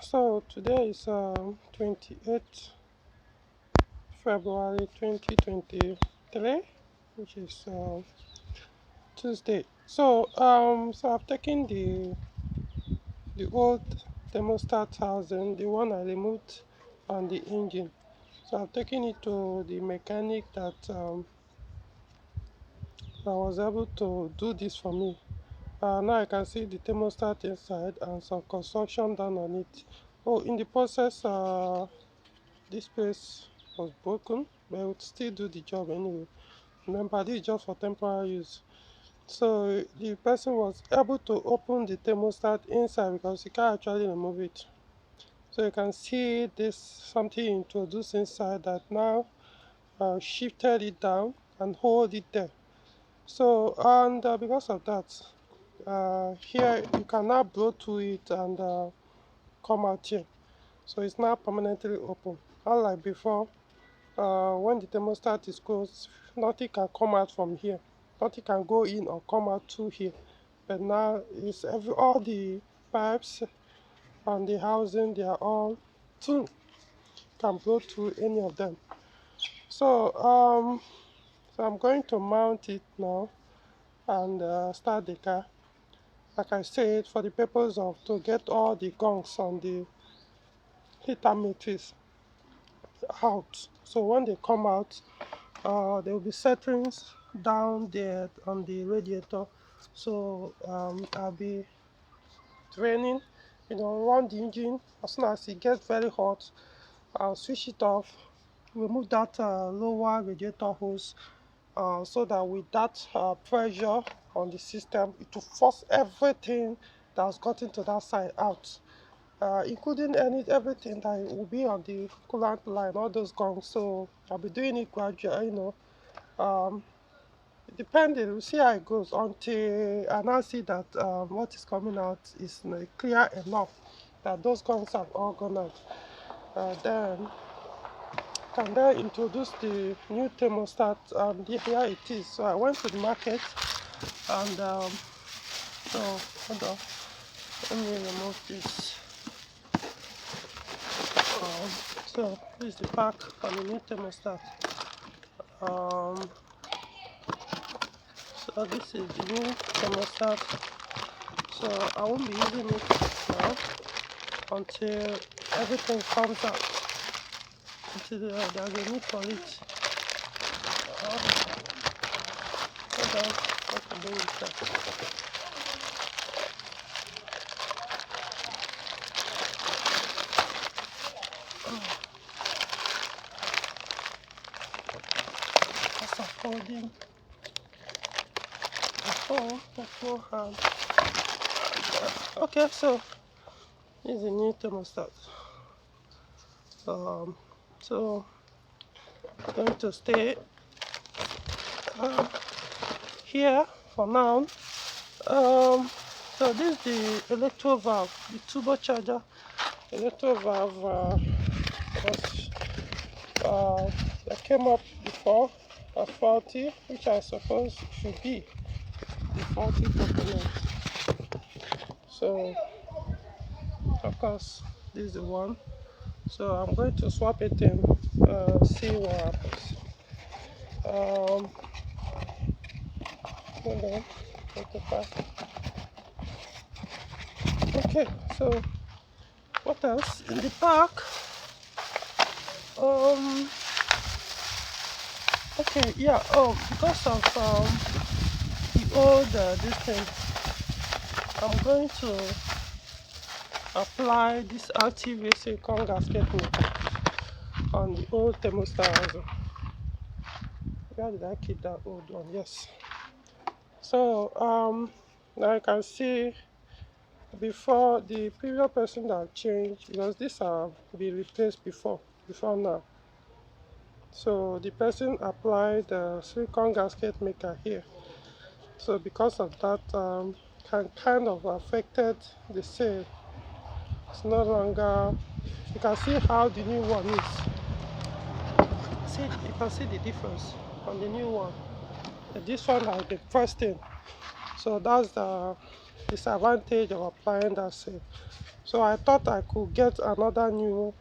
So today is 28th February 2023, which is Tuesday. So I've taken the old thermostat housing, the one I removed on the engine. So I've taken it to the mechanic that was able to do this for me. Now I can see the thermostat inside and some construction done on it. Oh, in the process, this place was broken, but it would still do the job anyway. Remember, this is just for temporary use. So the person was able to open the thermostat inside because you can actually remove it. So you can see this something introduced inside that now shifted it down and hold it there. So and because of that, here you can now blow to it and come out here. So it's now permanently open. Unlike before, when the thermostat is closed, nothing can come out from here. Nothing can go in or come out through here. But now it's all the pipes and the housing, they are all two, can blow through any of them. So I'm going to mount it now and start the car. Like I said, for the purpose of to get all the gunks on the heater matrix out. So when they come out, there will be settings down there on the radiator. So I'll be draining, run the engine. As soon as it gets very hot, I'll switch it off, remove that lower radiator hose, so that with that pressure on the system, it will force everything that's gotten to that side out, including everything that will be on the coolant line, all those guns. So I'll be doing it gradually, depending. We'll see how it goes until I now see that what is coming out is clear enough that those guns have all gone out. Then can then introduce the new thermostat. Here it is. So I went to the market and so hold on, let me remove this. So this is the pack for the new thermostat. So this is the new thermostat. So I won't be using it now until everything comes out, until there's a need for it. Hold on, what to do with that? That's a folding. Beforehand. Okay, so this is a new thermostat. So I'm going to stay here for now. So this is the electro valve, the turbocharger electro valve that came up before as faulty, which I suppose should be the faulty component. So of course this is the one. So I'm going to swap it in, see what happens. Hold on, okay, so what else in the pack? Okay, yeah. Because of the old this thing, I'm going to apply this active silicone gasket on the old thermostat. Where did I keep that old one? Yes. So now you can see before the previous person that changed, because these have been replaced before now. So the person applied the silicone gasket maker here. So because of that, kind of affected the sale. It's no longer. You can see how the new one is. You can see the difference on the new one. This one has been pressed in. So that's the disadvantage of applying that sale. So I thought I could get another new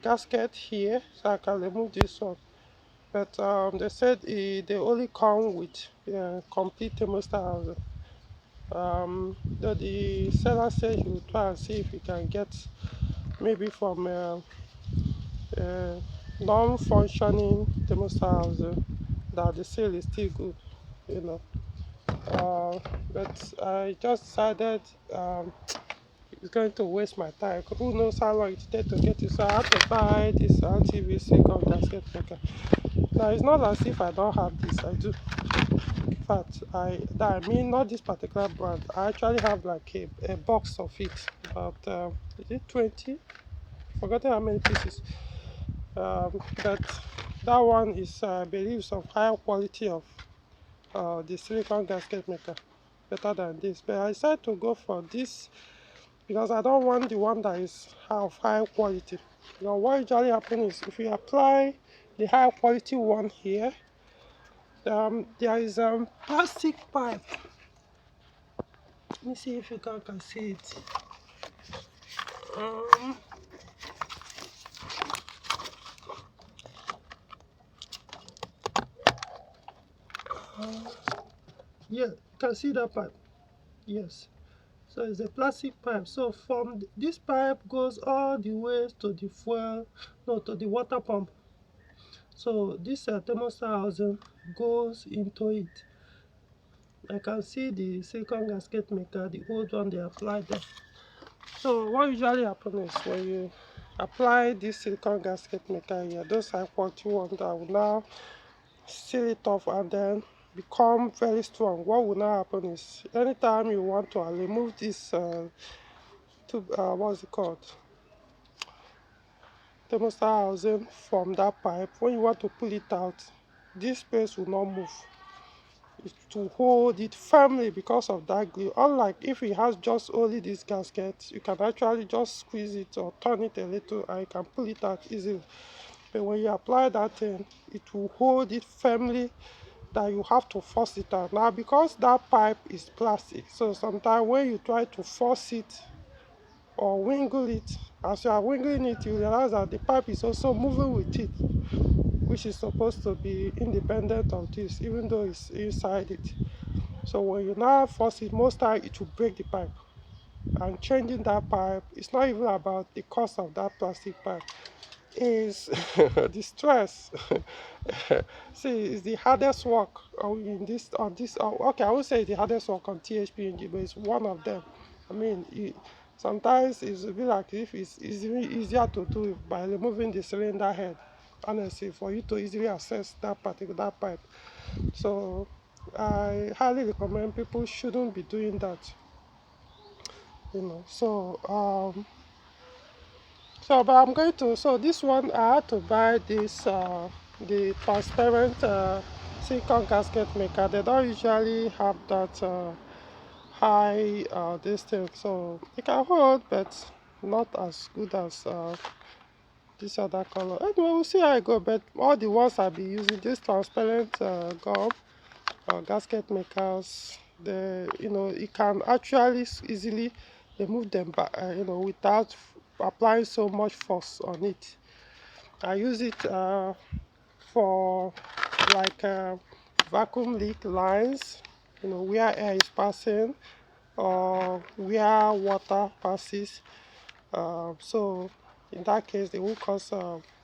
gasket here so I can remove this one. But they said they only come with complete thermostat housing. The seller said he will try and see if he can get maybe from uh, non-functioning thermostat housing that the sale is still good, you know. But I just decided it's going to waste my time. Who knows how long it takes to get it? So I have to buy this anti-VC gasket maker. Now it's not as if I don't have this. I do. In fact, I mean not this particular brand. I actually have like a box of it. About is it 20? Forgotten how many pieces. But that one is I believe of higher quality of the silicone gasket maker, better than this. But I decided to go for this because I don't want the one that is of high quality. Now what usually happens is if you apply the high quality one here, there is a plastic pipe. Let me see if you can see it. Um, yeah, you can see that pipe. Yes. So it's a plastic pipe. So from this pipe goes all the way to the fuel, no, to the water pump. So this thermostat housing goes into it. I can see the silicone gasket maker, the old one they applied there. So what usually happens is when you apply this silicone gasket maker here, those high quality ones that will now seal it off and then become very strong. What will now happen is anytime you want to remove this what's it called, thermostat housing from that pipe, when you want to pull it out, this space will not move. It to hold it firmly because of that glue. Unlike if it has just only this gasket, you can actually just squeeze it or turn it a little and you can pull it out easily. But when you apply that thing, it will hold it firmly that you have to force it out. Now because that pipe is plastic, so sometimes when you try to force it or wiggle it, as you are wiggling it, you realize that the pipe is also moving with it, which is supposed to be independent of this, even though it's inside it. So when you now force it, most time it will break the pipe. And changing that pipe, it's not even about the cost of that plastic pipe. Is the stress. See, it's the hardest work in this on this. Okay, I would say it's the hardest work on THP engine, but it's one of them. I mean, sometimes it's a bit like if it's easier to do by removing the cylinder head. Honestly, for you to easily access that particular pipe. So I highly recommend people shouldn't be doing that. You know. But I'm going to, so this one I had to buy this, the transparent silicone gasket maker. They don't usually have that high this thing, so it can hold, but not as good as this other color. Anyway, we'll see how I go, but all the ones I'll be using, this transparent gum gasket makers, it can actually easily remove them back, without applying so much force on it. I use it for like vacuum leak lines, where air is passing or where water passes. So in that case, the wood cause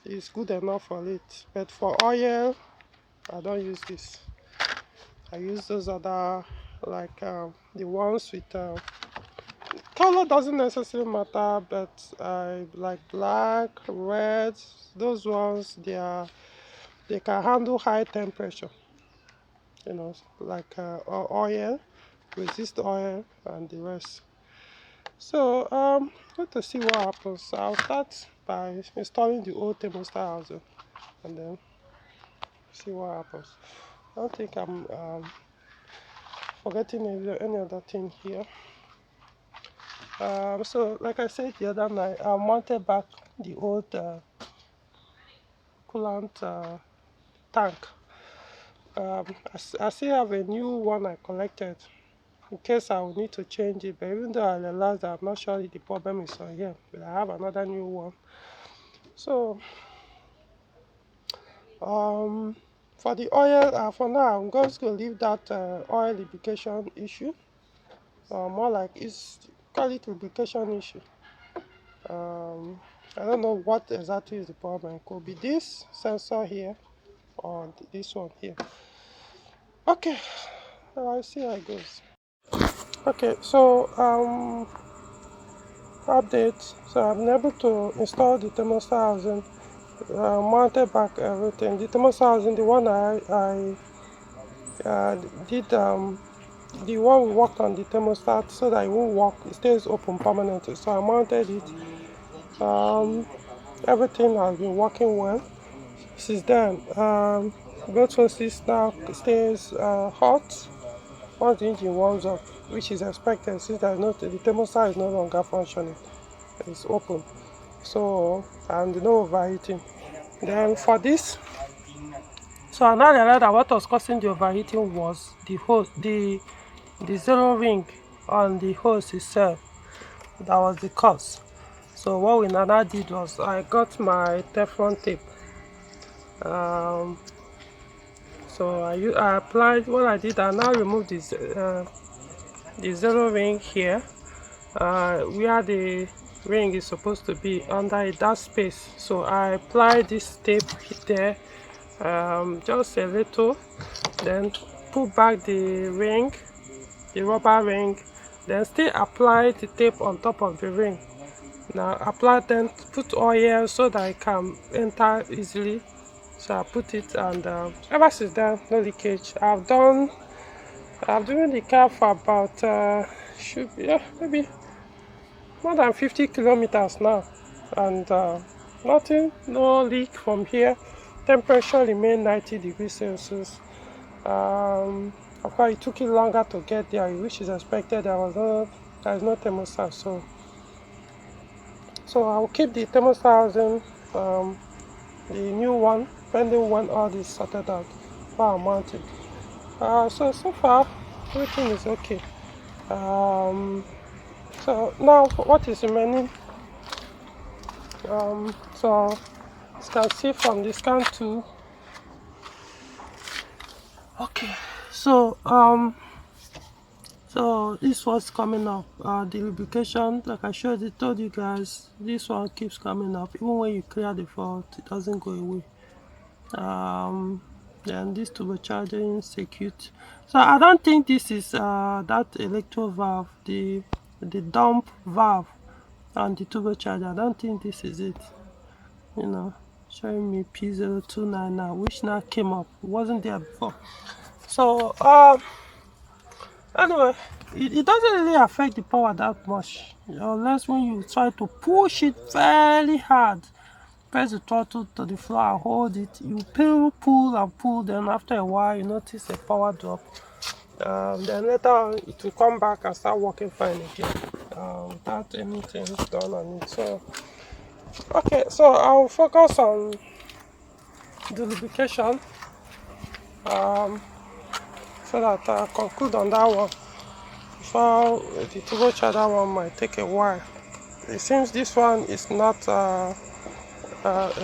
is good enough for it. But for oil, I don't use this. I use those other, like the ones with color doesn't necessarily matter, but I like black, red. Those ones they can handle high temperature. Like oil, resist oil, and the rest. So let us see what happens. I'll start by installing the old thermostat housing, and then see what happens. I don't think I'm forgetting any other thing here. So like I said the other night, I mounted back the old coolant tank. I still have a new one I collected. in case I will need to change it. But even though I realized that I'm not sure if the problem is on here, but I have another new one. So for the oil, for now I'm just going to leave that oil lubrication issue. More like it's call it lubrication issue. I don't know what exactly is the problem. It could be this sensor here or this one here. Okay, so I'll see how it goes. Okay, so update. So I've been able to install the thermostat housing, mounted back everything. The thermostat housing, the one I did, the one we worked on the thermostat so that it won't work, it stays open permanently. So I mounted it. Everything has been working well since then. Both hoses now stays hot once the engine warms up, which is expected since the thermostat is no longer functioning. It's open, so and no overheating. Then for this, so I now realized that what was causing the overheating was the hose, the zero ring on the hose itself. That was the cause. So what we now did was I got my Teflon tape. So I applied. What I did, I now removed this the zero ring here, where the ring is supposed to be under that space. So I applied this tape there, just a little, then put back the ring, the rubber ring, then still apply the tape on top of the ring. Now apply, then put oil so that it can enter easily. So I put it, and ever since then, no leakage. I've driven the car for about should be maybe more than 50 kilometers now, and nothing, no leak from here. Temperature remained 90 degrees Celsius. Of course, it took it longer to get there, which is expected. There is no thermostat, so I will keep the thermostat housing, the new one, pending when all this sorted out, while I mount it. So far everything is okay. So now what is remaining? So as you can see from the scan tool. Okay, so so this was coming up. The lubrication, like I told you guys, this one keeps coming up. Even when you clear the fault, it doesn't go away. Then this turbocharging circuit. So I don't think this is that electro valve, the dump valve and the turbocharger. I don't think this is it. You know, showing me P029 now, which now came up. It wasn't there before. So anyway, it doesn't really affect the power that much, unless when you try to push it very hard, press the throttle to the floor and hold it, you pull and pull, then after a while you notice a power drop. Then later on it will come back and start working fine again, without anything done on it. So okay, so I'll focus on the lubrication, so that I conclude on that one. Before the turbocharger one might take a while. It seems this one is not a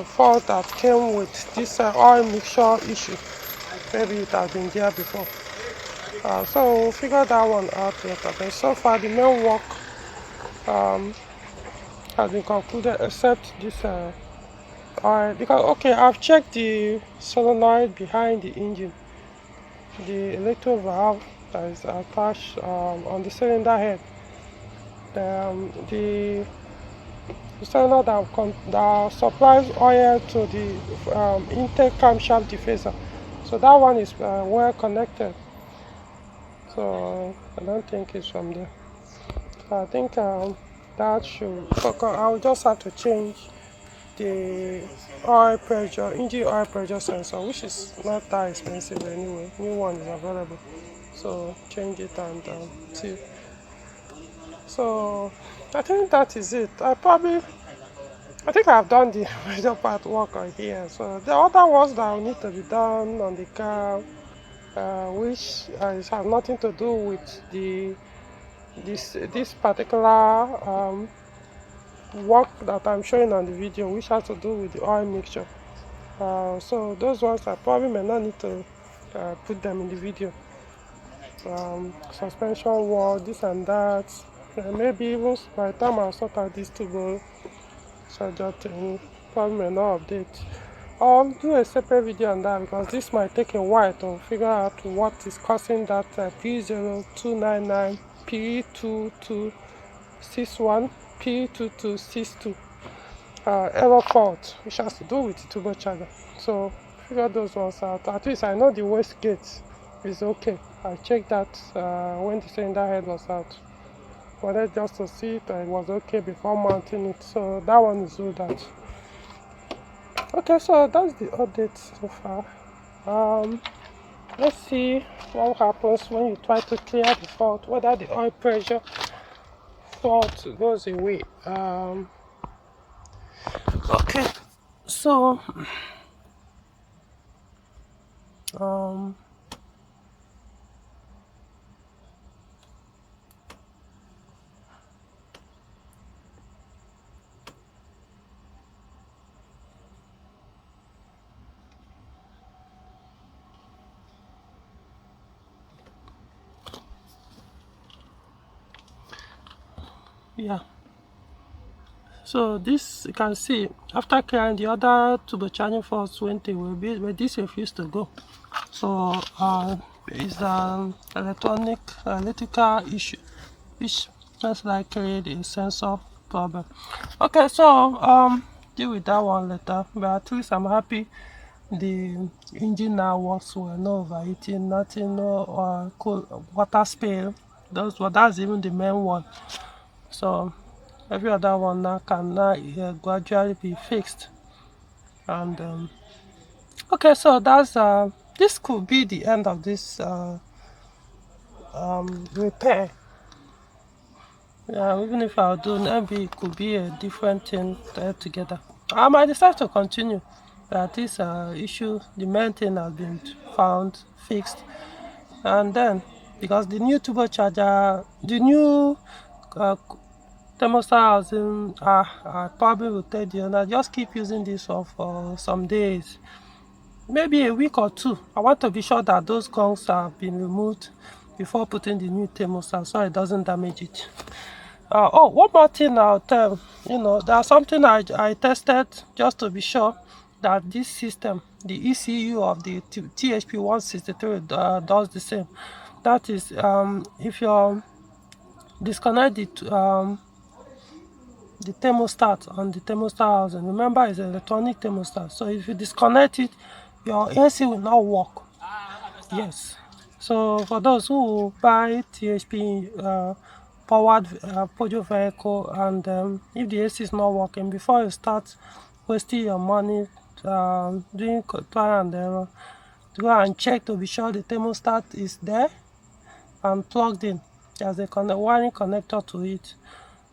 fault that came with this oil mixture issue. Maybe it has been there before. So we'll figure that one out later. But so far the main work has been concluded, except this oil. Because okay, I've checked the solenoid behind the engine, the electro valve that is attached on the cylinder head. The cylinder that supplies oil to the intake camshaft diffuser. So that one is well connected. So I don't think it's from there. So I think that should. I'll just have to change the oil pressure, engine oil pressure sensor, which is not that expensive anyway. New one is available. So change it and see. So I think that is it. I think I've done the major part work on here. So the other ones that will need to be done on the car, which has nothing to do with this particular work that I'm showing on the video, which has to do with the oil mixture. So those ones I probably may not need to put them in the video. Suspension wall, this and that. Maybe even by the time I sort out this turbo charger thing, probably may not update. I'll do a separate video on that because this might take a while to figure out what is causing that P0299, P2261, P2262 error fault, which has to do with the turbo charger. So figure those ones out. At least I know the waste gate is okay. I checked that when the cylinder head was out. Wanted just to see if it was okay before mounting it. So that one is ruled out. Okay, so that's the update so far. Let's see what happens when you try to clear the fault, whether the oil pressure fault goes away. Okay, so yeah, so this you can see after clearing the other turbocharging faults went away, but this refused to go. So it's an electrical issue, which most likely the sensor problem. Okay, so deal with that one later, but at least I'm happy the engine now works well, no overheating, nothing, no cool water spill. That's even the main one. So every other one now can gradually be fixed. And okay, so that's this could be the end of this repair. Yeah, even if I'll do, maybe it could be a different thing together. I might decide to continue. That this issue, the main thing has been found, fixed, and then because the new turbocharger, the new thermostat housing, I probably will take the owner, just keep using this one for some days, maybe a week or two. I want to be sure that those gongs have been removed before putting the new thermostat so it doesn't damage it. Oh, one more thing I'll tell you, there's something I tested just to be sure that this system, the ECU of the THP163 does the same. That is, if you disconnect the thermostat on the thermostat housing, remember it's an electronic thermostat, so if you disconnect it, your AC will not work. Yes, so for those who buy THP powered Peugeot Vehicle, and if the AC is not working, before you start wasting your money doing trial and error, go and check to be sure the thermostat is there and plugged in. There's a wiring connector to it.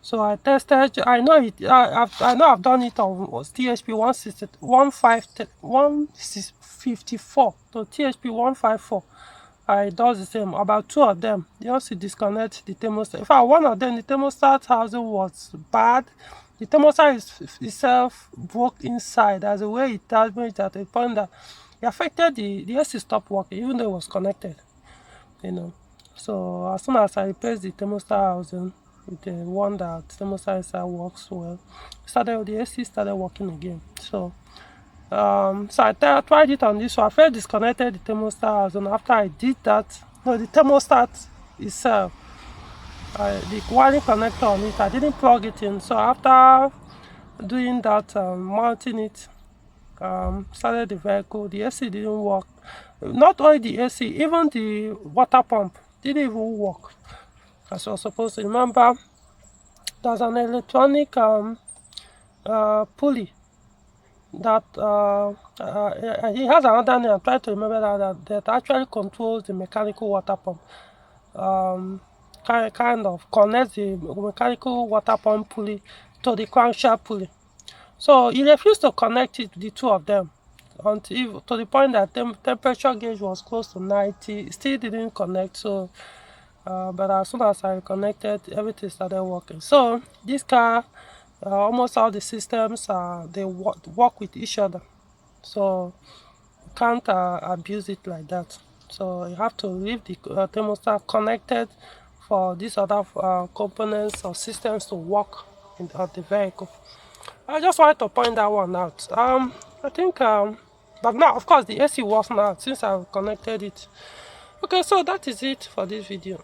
So I tested. I know it. I know I've done it on THP 154 to THP 154. It does the same. About two of them, they also disconnect the thermostat. In fact, one of them, the thermostat housing was bad. The thermostat itself broke inside. As a way it damaged at a point that it affected the AC stopped working, even though it was connected. So as soon as I replaced the thermostat housing with the one that thermostat inside works well, the AC started working again. So I tried it on this one. I first disconnected the thermostat housing. After I did that, the thermostat itself, the wiring connector on it, I didn't plug it in. So after doing that, mounting it, started the vehicle, the AC didn't work. Not only the AC, even the water pump didn't even work as I was supposed to. Remember, there's an electronic pulley that he has another name. I'm trying to remember that actually controls the mechanical water pump. Kind of connects the mechanical water pump pulley to the crankshaft pulley. So he refused to connect it, the two of them. until to the point that temperature gauge was close to 90. It still didn't connect. So but as soon as I connected, everything started working. So this car, almost all the systems, they work with each other, so you can't abuse it like that. So you have to leave the thermostat connected for these other components or systems to work in the vehicle. I just wanted to point that one out. I think but now of course the AC works now since I've connected it. Okay, so that is it for this video.